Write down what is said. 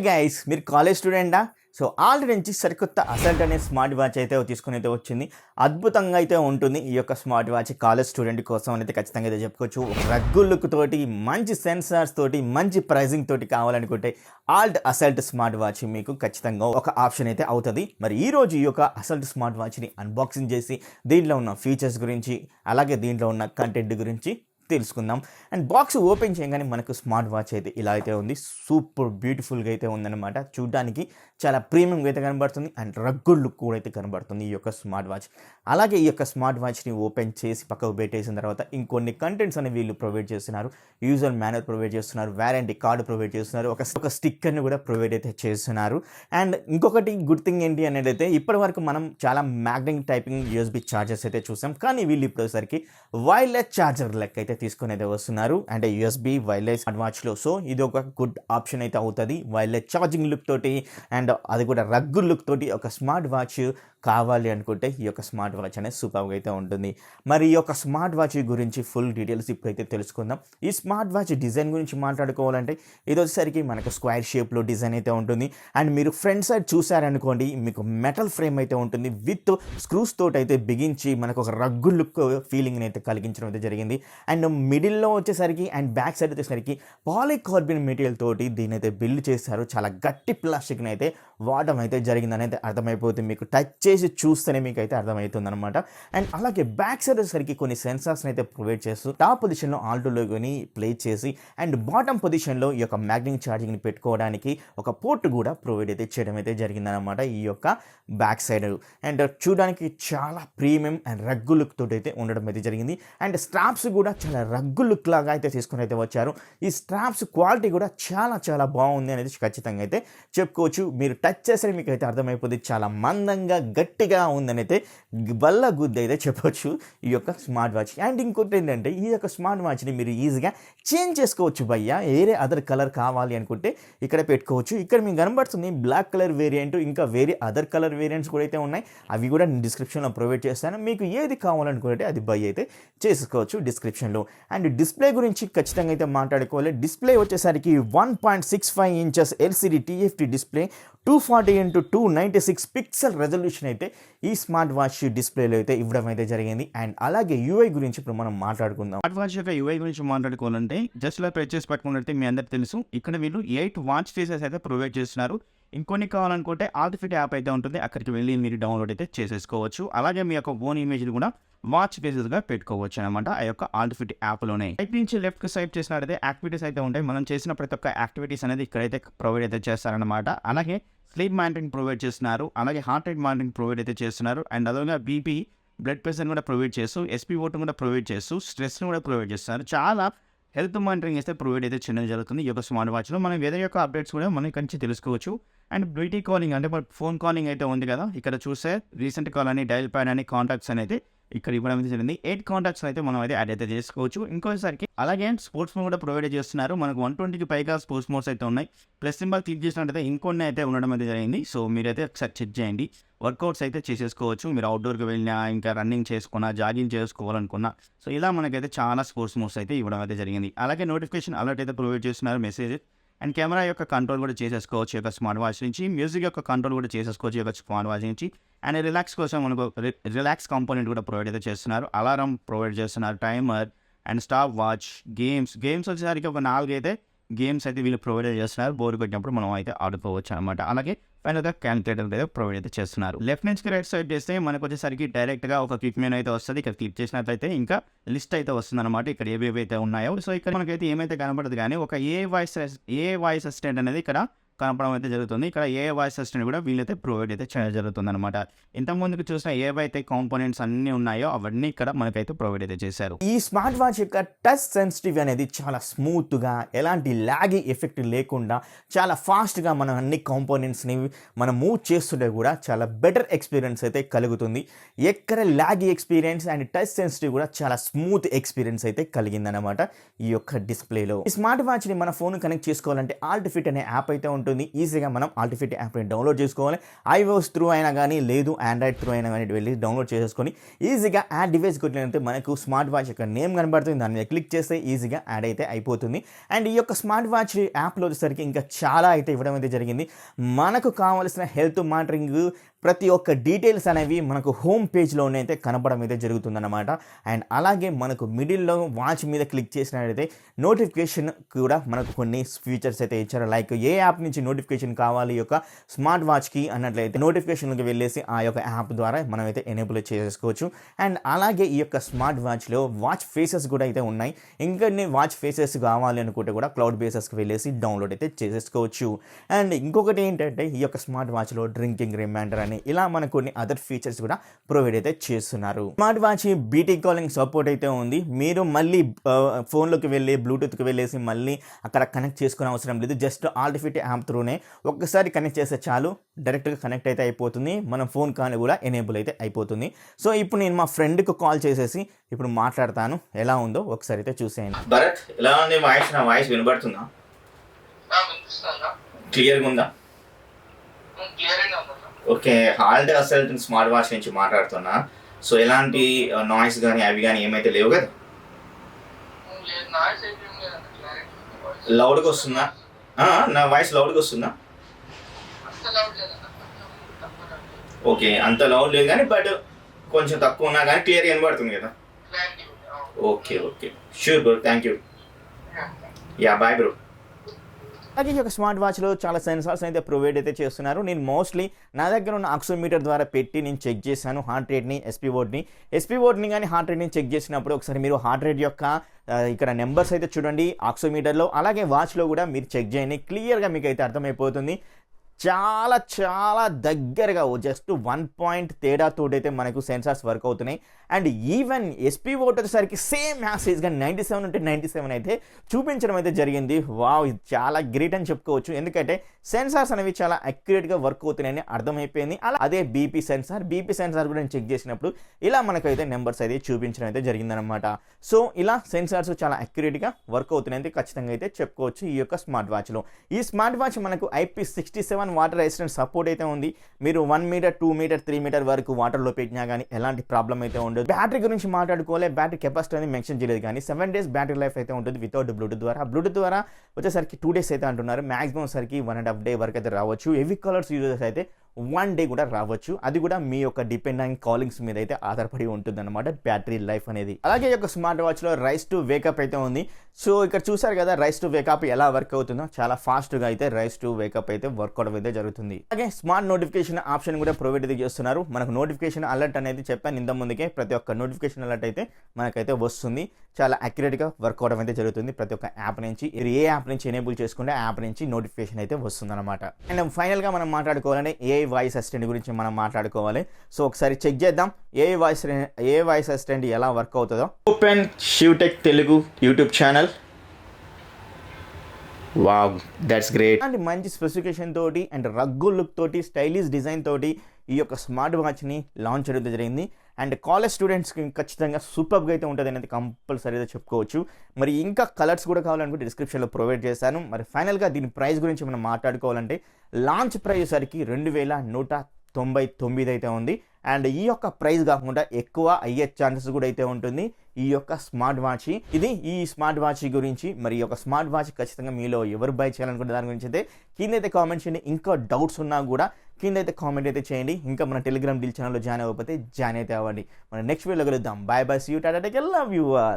Guys మీరు college స్టూడెంటా? So already నుంచి సరికొత్త అసల్ట్ అనే స్మార్ట్ వాచ్ అయితే తీసుకుని అయితే వచ్చింది. అద్భుతంగా అయితే ఉంటుంది ఈ యొక్క స్మార్ట్ వాచ్. కాలేజ్ స్టూడెంట్ కోసం అయితే ఖచ్చితంగా అయితే చెప్పుకోవచ్చు. రగ్గు లుక్ తోటి, మంచి సెన్సార్స్ తోటి, మంచి ప్రైజింగ్ తోటి కావాలనుకుంటే ఆల్ట్ అసల్ట్ స్మార్ట్ వాచ్ మీకు ఖచ్చితంగా ఒక ఆప్షన్ అయితే అవుతుంది. మరి ఈ రోజు ఈ యొక్క అసల్ట్ స్మార్ట్ వాచ్ని అన్బాక్సింగ్ చేసి దీంట్లో ఉన్న ఫీచర్స్ గురించి, అలాగే దీంట్లో ఉన్న కంటెంట్ గురించి తెలుసుకుందాం. అండ్ బాక్స్ ఓపెన్ చేయగానే మనకు స్మార్ట్ వాచ్ అయితే ఇలా అయితే ఉంది. సూపర్ బ్యూటిఫుల్గా అయితే ఉందన్నమాట. చూడడానికి చాలా ప్రీమియంగా అయితే కనబడుతుంది. అండ్ రగ్గుడ్ లుక్ కూడా అయితే కనబడుతుంది ఈ యొక్క స్మార్ట్ వాచ్. అలాగే ఈ యొక్క స్మార్ట్ వాచ్ని ఓపెన్ చేసి పక్కకు పెట్టేసిన తర్వాత ఇంకొన్ని కంటెంట్స్ అనేవి వీళ్ళు ప్రొవైడ్ చేస్తున్నారు. యూజర్ మాన్యువల్ ప్రొవైడ్ చేస్తున్నారు, వారంటీ కార్డు ప్రొవైడ్ చేస్తున్నారు, ఒక స్టిక్కర్ని కూడా ప్రొవైడ్ అయితే చేస్తున్నారు. అండ్ ఇంకొకటి గుడ్ థింగ్ ఏంటి అనేది అయితే ఇప్పటి వరకు మనం చాలా మ్యాగ్నెటిక్ టైపింగ్ యూఎస్బీ ఛార్జర్స్ అయితే చూసాం. కానీ వీళ్ళు ఇప్పటిసరికి వైర్లెస్ ఛార్జర్ లెక్క అయితే తీసుకుని అయితే వస్తున్నారు. అంటే యూఎస్బీ వైర్లెస్ స్మార్ట్ వాచ్లో. సో ఇది ఒక గుడ్ ఆప్షన్ అయితే అవుతుంది. వైర్లెస్ ఛార్జింగ్ లుక్ తోటి అండ్ అది కూడా రగ్గు లుక్ తోటి ఒక స్మార్ట్ వాచ్ కావాలి అనుకుంటే ఈ యొక్క స్మార్ట్ వాచ్ అనేది సూపర్గా అయితే ఉంటుంది. మరి ఈ యొక్క స్మార్ట్ వాచ్ గురించి ఫుల్ డీటెయిల్స్ ఇప్పుడైతే తెలుసుకుందాం. ఈ స్మార్ట్ వాచ్ డిజైన్ గురించి మాట్లాడుకోవాలంటే ఇది వచ్చేసరికి మనకు స్క్వేర్ షేప్లో డిజైన్ అయితే ఉంటుంది. అండ్ మీరు ఫ్రంట్ సైడ్ చూసారనుకోండి, మీకు మెటల్ ఫ్రేమ్ అయితే ఉంటుంది. విత్ స్క్రూస్ తోటి అయితే బిగించి మనకు ఒక రగ్గు లుక్ ఫీలింగ్ని అయితే కలిగించడం అయితే జరిగింది. అండ్ మిడిల్లో వచ్చేసరికి అండ్ బ్యాక్ సైడ్ వచ్చేసరికి పాలికార్బన్ మెటీరియల్ తోటి దీని అయితే బిల్డ్ చేశారు. చాలా గట్టి ప్లాస్టిక్ని అయితే వాడడం అయితే జరిగిందని అయితే అర్థమైపోతుంది. మీకు టచ్ చేసి చూస్తేనే మీకు అయితే అర్థమవుతుంది అనమాట. అండ్ అలాగే బ్యాక్ సైడ్ వచ్చేసరికి కొన్ని సెన్సార్స్ని అయితే ప్రొవైడ్ చేస్తూ టాప్ పొజిషన్లో ఆల్ట్ లోగోని ప్లే చేసి అండ్ బాటమ్ పొజిషన్లో ఈ యొక్క మ్యాగ్నెటిక్ ఛార్జింగ్ని పెట్టుకోవడానికి ఒక పోర్ట్ కూడా ప్రొవైడ్ అయితే చేయడం అయితే జరిగిందనమాట ఈ యొక్క బ్యాక్ సైడ్. అండ్ చూడడానికి చాలా ప్రీమియం అండ్ రగ్గు లుక్ తోటి అయితే ఉండడం అయితే జరిగింది. అండ్ స్ట్రాప్స్ కూడా చాలా రగ్గు లుక్ లాగా అయితే తీసుకుని అయితే వచ్చారు. ఈ స్ట్రాప్స్ క్వాలిటీ కూడా చాలా చాలా బాగుంది అనేది ఖచ్చితంగా అయితే చెప్పుకోవచ్చు. మీరు టచ్ చేస్తే మీకు అయితే అర్థమైపోతుంది. చాలా మందంగా గట్టిగా ఉందని అయితే బల్ల గుద్ది అయితే చెప్పొచ్చు ఈ యొక్క స్మార్ట్ వాచ్. అండ్ ఇంకోటి ఏంటంటే ఈ యొక్క స్మార్ట్ వాచ్ని మీరు ఈజీగా చేంజ్ చేసుకోవచ్చు భయ్యా. వేరే అదర్ కలర్ కావాలి అనుకుంటే ఇక్కడ పెట్టుకోవచ్చు. ఇక్కడ మీకు కనబడుతుంది బ్లాక్ కలర్ వేరియంట్, ఇంకా వేరే అదర్ కలర్ వేరియంట్స్ కూడా అయితే ఉన్నాయి. అవి కూడా నేను డిస్క్రిప్షన్లో ప్రొవైడ్ చేస్తాను. మీకు ఏది కావాలనుకుంటే అది బై అయితే చేసుకోవచ్చు డిస్క్రిప్షన్లో. అండ్ డిస్ప్లే గురించి ఖచ్చితంగా అయితే మాట్లాడుకోవాలి. డిస్ప్లే వచ్చేసరికి 1.65 inches LCD TFT display, 240x296 pixel resolution అయితే ఈ స్మార్ట్ వాచ్ డిస్ప్లేలో అయితే ఇవ్వడం అయితే జరిగింది. అండ్ అలాగే యూఐ గురించి ఇప్పుడు మనం మాట్లాడుకుందాం. స్మార్ట్ వాచ్ యొక్క యూఐ గురించి మాట్లాడుకోవాలంటే జస్ట్ ఇలా ప్రెస్ చేసి పట్టుకున్నట్టే మీ అందరికి తెలుసు. ఇక్కడ వీళ్ళు 8 వాచ్ ఫేసెస్ అయితే ప్రొవైడ్ చేస్తున్నారు. ఇంకొన్ని కావాలనుకుంటే ఆల్ట్ యాప్ అయితే ఉంటుంది, అక్కడికి వెళ్ళి మీరు డౌన్లోడ్ అయితే చేసేసుకోవచ్చు. అలాగే మీ యొక్క ఓన్ ఇమేజ్ని కూడా వాచ్ ఫేసెస్గా పెట్టుకోవచ్చు అనమాట ఆ యొక్క ఆల్ట్ యాప్లోనే. రైట్ నుంచి లెఫ్ట్ సైడ్ చేసినట్టయితే యాక్టివిటీస్ అయితే ఉంటాయి. మనం చేసిన ప్రతి ఒక్క యాక్టివిటీస్ అనేది ఇక్కడైతే ప్రొవైడ్ అయితే చేస్తారనమాట. అలాగే స్లీప్ మానిటరింగ్ ప్రొవైడ్ చేస్తున్నారు, అలాగే హార్ట్ రేట్ మానిటరింగ్ ప్రొవైడ్ అయితే చేస్తున్నారు. అండ్ అలాగే బీపీ, బ్లడ్ ప్రెషర్ కూడా ప్రొవైడ్ చేస్తూ, ఎస్పీఓ2 కూడా ప్రొవైడ్ చేస్తూ, స్ట్రెస్ని కూడా ప్రొవైడ్ చేస్తున్నారు. చాలా హెల్త్ మానిటరింగ్ అయితే ప్రొవైడ్ అయితే చేయడం జరుగుతుంది ఈ యొక్క స్మార్ట్ వాచ్లో. మనం వెదర్ యొక్క అప్డేట్స్ కూడా మనం ఇక్కడి నుంచి తెలుసుకోవచ్చు. అండ్ బ్యూటీ కాలింగ్ అంటే మన ఫోన్ కాలింగ్ అయితే ఉంది కదా, ఇక్కడ చూస్తే రీసెంట్ కాల్ అని, డైల్ ప్యాడ్ అని, కాంటాక్ట్స్ అనేది ఇక్కడ ఇవ్వడం అయితే జరిగింది. 8 కాంటాక్ట్స్ అయితే మనం అయితే యాడ్ అయితే చేసుకోవచ్చు. ఇంకోసారికి అలాగే స్పోర్ట్స్ మోడ్ కూడా ప్రొవైడ్ చేస్తున్నారు. మనకు 120కి పైగా స్పోర్ట్స్ మోడ్స్ అయితే ఉన్నాయి. ప్లస్ సింబల్ క్లిక్ చేసినట్టయితే ఇంకొన్ని అయితే ఉండడం అయితే జరిగింది. సో మీరైతే ఒకసారి చెక్ చేయండి. వర్కౌట్స్ అయితే చేసేసుకోవచ్చు. మీరు అవుట్డోర్కి వెళ్ళినా, ఇంకా రన్నింగ్ చేసుకున్నా, జాగింగ్ చేసుకోవాలనుకున్నా, సో ఇలా మనకైతే చాలా స్పోర్ట్స్ మోడ్స్ అయితే ఇవ్వడం అయితే జరిగింది. అలాగే నోటిఫికేషన్ అలర్ట్ అయితే ప్రొవైడ్ చేస్తున్నారు, మెసేజ్. అండ్ కెమెరా యొక్క కంట్రోల్ కూడా చేసేసుకోవచ్చు ఈ యొక్క స్మార్ట్ వాచ్ నుంచి. మ్యూజిక్ యొక్క కంట్రోల్ కూడా చేసేసుకోవచ్చు ఈ యొక్క స్మార్ట్ వాచ్ నుంచి. అండ్ రిలాక్స్ కోసం మనకు రిలాక్స్ కాంపోనెంట్ కూడా ప్రొవైడ్ అయితే చేస్తున్నారు. అలారం ప్రొవైడ్ చేస్తున్నారు, timer and stop watch. Games వచ్చేసరికి ఒక 4 అయితే గేమ్స్ అయితే వీళ్ళు ప్రొవైడ్ చేస్తున్నారు. బోర్ కొట్టినప్పుడు మనం అయితే ఆడుకోవచ్చు అనమాట. అలాగే ఫైనల్గా క్యాలిక్యులేటర్ అయితే ప్రొవైడ్ అయితే చేస్తున్నారు. లెఫ్ట్ నుంచి రైట్ సైడ్ చేస్తే మనకు వచ్చేసరికి డైరెక్ట్గా ఒక క్లిక్ మెనూ అయితే వస్తుంది. ఇక్కడ క్లిక్ చేసినట్లయితే ఇంకా లిస్ట్ అయితే వస్తుంది అనమాట. ఇక్కడ ఏవేవి అయితే ఉన్నాయో. సో ఇక్కడ మనకైతే ఏమైతే కనబడదు కానీ ఒక ఏ వాయిస్ అసిస్టెంట్ అనేది ఇక్కడ కనపడడం అయితే జరుగుతుంది. ఇక్కడ ఏ వాయిస్ అసిస్టెంట్ కూడా వీళ్ళైతే ప్రొవైడ్ అయితే చేయడం జరుగుతుంది అనమాట. ఇంతకుముందుకు చూసిన ఏవైతే కాంపోనెంట్స్ అన్నీ ఉన్నాయో అవన్నీ ఇక్కడ మనకైతే ప్రొవైడ్ అయితే చేశారు. ఈ స్మార్ట్ వాచ్ యొక్క టచ్ సెన్సిటివ్ అనేది చాలా స్మూత్గా, ఎలాంటి లాగి ఎఫెక్ట్ లేకుండా చాలా ఫాస్ట్గా మనం అన్ని కాంపోనెంట్స్ని మనం మూవ్ చేస్తుంటే కూడా చాలా బెటర్ ఎక్స్పీరియన్స్ అయితే కలుగుతుంది. ఎక్కడ లాగి ఎక్స్పీరియన్స్ అండ్ టచ్ సెన్సిటివ్ కూడా చాలా స్మూత్ ఎక్స్పీరియన్స్ అయితే కలిగిందనమాట ఈ యొక్క డిస్ప్లేలో. ఈ స్మార్ట్ వాచ్ని మన ఫోన్ కనెక్ట్ చేసుకోవాలంటే ఆల్ట్ ఫిట్ అనే యాప్ అయితే ఉంటుంది. ఉంటుంది. ఈజీగా మనం ఆల్టిఫిట్ యాప్ని డౌన్లోడ్ చేసుకోవాలి. iOS త్రూ అయినా కానీ లేదు ఆండ్రాయిడ్ త్రూ అయినా కానీ వెళ్ళి డౌన్లోడ్ చేసేసుకొని ఈజీగా యాడ్ డివైస్ కొట్టినంటే మనకు స్మార్ట్ వాచ్ యొక్క నేమ్ కనబడుతుంది. దాని మీద క్లిక్ చేస్తే ఈజీగా యాడ్ అయితే అయిపోతుంది. అండ్ ఈ యొక్క స్మార్ట్ వాచ్ యాప్లో వచ్చేసరికి ఇంకా చాలా అయితే ఇవ్వడం అయితే జరిగింది. మనకు కావాల్సిన హెల్త్ మానిటరింగ్ ప్రతి ఒక్క డీటెయిల్స్ అనేవి మనకు హోమ్ పేజ్లోనే అయితే కనపడడం అయితే జరుగుతుందన్నమాట. అండ్ అలాగే మనకు మిడిల్లో వాచ్ మీద క్లిక్ చేసినట్లయితే నోటిఫికేషన్ కూడా మనకు కొన్ని ఫీచర్స్ అయితే ఇచ్చారు. లైక్ ఏ యాప్ నుంచి నోటిఫికేషన్ కావాలి ఈ యొక్క స్మార్ట్ వాచ్కి అన్నట్లయితే నోటిఫికేషన్కి వెళ్ళేసి ఆ యొక్క యాప్ ద్వారా మనం అయితే ఎనేబుల్ చేసుకోవచ్చు. అండ్ అలాగే ఈ యొక్క స్మార్ట్ వాచ్లో వాచ్ ఫేసెస్ కూడా అయితే ఉన్నాయి. ఇంకొన్ని వాచ్ ఫేసెస్ కావాలి అనుకుంటే కూడా క్లౌడ్ బేసెస్కి వెళ్ళేసి డౌన్లోడ్ అయితే చేసేసుకోవచ్చు. అండ్ ఇంకొకటి ఏంటంటే ఈ యొక్క స్మార్ట్ వాచ్లో డ్రింకింగ్ రిమైండర్ అని ఇలా మనకు కొన్ని అదర్ ఫీచర్స్ కూడా ప్రొవైడ్ అయితే చేస్తున్నారు. Smart watch BT calling support అయితే ఉంది. మీరు మళ్ళీ ఫోన్లోకి వెళ్ళి బ్లూటూత్కి వెళ్ళేసి మళ్ళీ అక్కడ కనెక్ట్ చేసుకునే అవసరం లేదు. జస్ట్ ఆల్టిఫిట్ యాప్ త్రూనే ఒక్కసారి కనెక్ట్ చేస్తే చాలు, డైరెక్ట్గా కనెక్ట్ అయితే అయిపోతుంది. మన ఫోన్ కానీ కూడా ఎనేబుల్ అయితే అయిపోతుంది. సో ఇప్పుడు నేను మా ఫ్రెండ్కి కాల్ చేసేసి ఇప్పుడు మాట్లాడతాను, ఎలా ఉందో ఒకసారి అయితే చూసేయండి. భరత్, ఎలా ఉంది వాయిస్? నా వాయిస్ వినబడుతుందా? క్లియర్గా ఉందా? ఓకే, ఆల్ట్ హస్సల్ స్మార్ట్ వాచ్ నుంచి మాట్లాడుతున్నా. సో ఎలాంటి నాయిస్ కానీ అవి కానీ ఏమైతే లేవు కదా? లౌడ్గా వస్తుందా? నా వాయిస్ లౌడ్గా వస్తుందా? ఓకే, అంత లౌడ్ లేదు కానీ బట్ కొంచెం తక్కువ ఉన్నా కానీ క్లియర్గా వినబడుతుంది కదా? Okay okay, sure bro, thank you. Yeah, bye bro. అలాగే ఈ యొక్క స్మార్ట్ వాచ్లో చాలా సెన్సార్స్ అయితే ప్రొవైడ్ అయితే చేస్తున్నారు. నేను మోస్ట్లీ నా దగ్గర ఉన్న ఆక్సిమీటర్ ద్వారా పెట్టి నేను చెక్ చేశాను హార్ట్ రేట్ని, ఎస్పీ వోట్ని కానీ హార్ట్ రేట్ని చెక్ చేసినప్పుడు ఒకసారి మీరు హార్ట్ రేట్ యొక్క ఇక్కడ నెంబర్స్ అయితే చూడండి ఆక్సిమీటర్లో, అలాగే వాచ్లో కూడా మీరు చెక్ చేయండి. క్లియర్గా మీకు అయితే అర్థమైపోతుంది. చాలా చాలా దగ్గరగా జస్ట్ 1 పాయింట్ తేడాతోటైతే మనకు సెన్సార్స్ వర్క్ అవుతున్నాయి. అండ్ ఈవెన్ ఎస్పీ ఓట్ వచ్చేసరికి సేమ్ యాసేజ్గా 97 ఉంటే 97 అయితే చూపించడం అయితే జరిగింది. వావ్, ఇది చాలా గ్రేట్ అని చెప్పుకోవచ్చు. ఎందుకంటే సెన్సార్స్ అనేవి చాలా అక్యురేట్గా వర్క్ అవుతున్నాయని అర్థమైపోయింది. అలా అదే బీపీ సెన్సార్ కూడా నేను చెక్ చేసినప్పుడు ఇలా మనకైతే నెంబర్స్ అయితే చూపించడం అయితే జరిగిందనమాట. సో ఇలా సెన్సార్స్ చాలా అక్యురేట్గా వర్క్ అవుతున్నాయి ఖచ్చితంగా అయితే చెప్పుకోవచ్చు ఈ యొక్క స్మార్ట్ వాచ్లో. ఈ స్మార్ట్ వాచ్ మనకు IP67 వాటర్ రెసిస్టెంట్ సపోర్ట్ అయితే ఉంది. మీరు 1 మీటర్ 2 మీటర్ 3 మీటర్ వరకు వాటర్లో పెట్టినా కానీ ఎలాంటి ప్రాబ్లం అయితే ఉండదు. బ్యాటరీ గురించి మాట్లాడుకోవాలి, బ్యాటరీ కెపాసిటీ అనేది మెన్షన్ చేయలేదు కానీ 7 days బ్యాటరీ లైఫ్ అయితే ఉంటుంది వితౌట్ బ్లూటూత్ ద్వారా వచ్చేసరికి 2 days అయితే అంటున్నారు. మ్యాక్సిమం సరికి 1.5 day వరకు అయితే రావచ్చు. హెవీ కాలర్స్ యూజర్స్ అయితే 1 day కూడా రావచ్చు. అది కూడా మీ యొక్క డిపెండ్ ఆన్ కాలింగ్స్ మీద అయితే ఆధారపడి ఉంటుంది అనమాట బ్యాటరీ లైఫ్ అనేది. అలాగే ఈ యొక్క స్మార్ట్ వాచ్లో రైస్ టు వేకప్ అయితే ఉంది. సో ఇక్కడ చూసారు కదా రైస్ టు వేకప్ ఎలా వర్క్ అవుతుందో, చాలా ఫాస్ట్గా అయితే రైస్ టు వేకప్ అయితే వర్క్ అవడం అయితే జరుగుతుంది. అలాగే స్మార్ట్ నోటిఫికేషన్ ఆప్షన్ కూడా ప్రొవైడ్ అయితే చేస్తున్నారు. మనకు నోటిఫికేషన్ అలర్ట్ అనేది చెప్పాను ఇంత ముందుకే, ప్రతి ఒక్క నోటిఫికేషన్ అలర్ట్ అయితే మనకైతే వస్తుంది. చాలా అక్యురేట్గా వర్క్ అవడం అయితే జరుగుతుంది. ప్రతి ఒక్క యాప్ నుంచి ఏ యాప్ నుంచి ఎనేబుల్ చేసుకుంటే ఆ యాప్ నుంచి నోటిఫికేషన్ అయితే వస్తుంది అనమాట. అండ్ ఫైనల్గా మనం మాట్లాడుకోవాలంటే ఏ వాయిస్ అసిస్టెంట్ గురించి మనం మాట్లాడుకోవాలి. సో ఒకసారి చెక్ చేద్దాం ఏ వాయిస్ అసిస్టెంట్ ఎలా వర్క్ అవుతుందో. Open Shivatech Telugu YouTube channel. Wow, that's great. And మంచి స్పెసిఫికేషన్ తోటి అండ్ రగ్గు లుక్ తోటి స్టైలిష్ డిజైన్ తోటి ఈ యొక్క స్మార్ట్ వాచ్ని లాంచ్ చేయడం జరిగింది. అండ్ కాలేజ్ స్టూడెంట్స్కి ఖచ్చితంగా సూపర్గా అయితే ఉంటుంది అనేది కంపల్సరీగా చెప్పుకోవచ్చు. మరి ఇంకా కలర్స్ కూడా కావాలనుకుంటే డిస్క్రిప్షన్లో ప్రొవైడ్ చేశాను. మరి ఫైనల్గా దీని ప్రైస్ గురించి మనం మాట్లాడుకోవాలంటే లాంచ్ ప్రైస్ సరికి 2199 అయితే ఉంది. అండ్ ఈ యొక్క ప్రైస్ కాకుండా ఎక్కువ అయ్యే ఛాన్సెస్ కూడా అయితే ఉంటుంది ఈ యొక్క స్మార్ట్ వాచ్. ఈ స్మార్ట్ వాచ్ గురించి మరి ఈ యొక్క స్మార్ట్ వాచ్ ఖచ్చితంగా మీలో ఎవరు బై చేయాలనుకుంటే దాని గురించి అయితే కింద అయితే కామెంట్ చేయండి. ఇంకా డౌట్స్ ఉన్నా కూడా కింద అయితే కామెంట్ అయితే చేయండి. ఇంకా మన టెలిగ్రామ్ డీల్ ఛానల్లో జాయిన్ అవ్వకపోతే జాయిన్ అయితే అవ్వండి. మన నెక్స్ట్ వీడియోలో కలుద్దాం. Bye bye, see you, ta-ta, take care, love you all.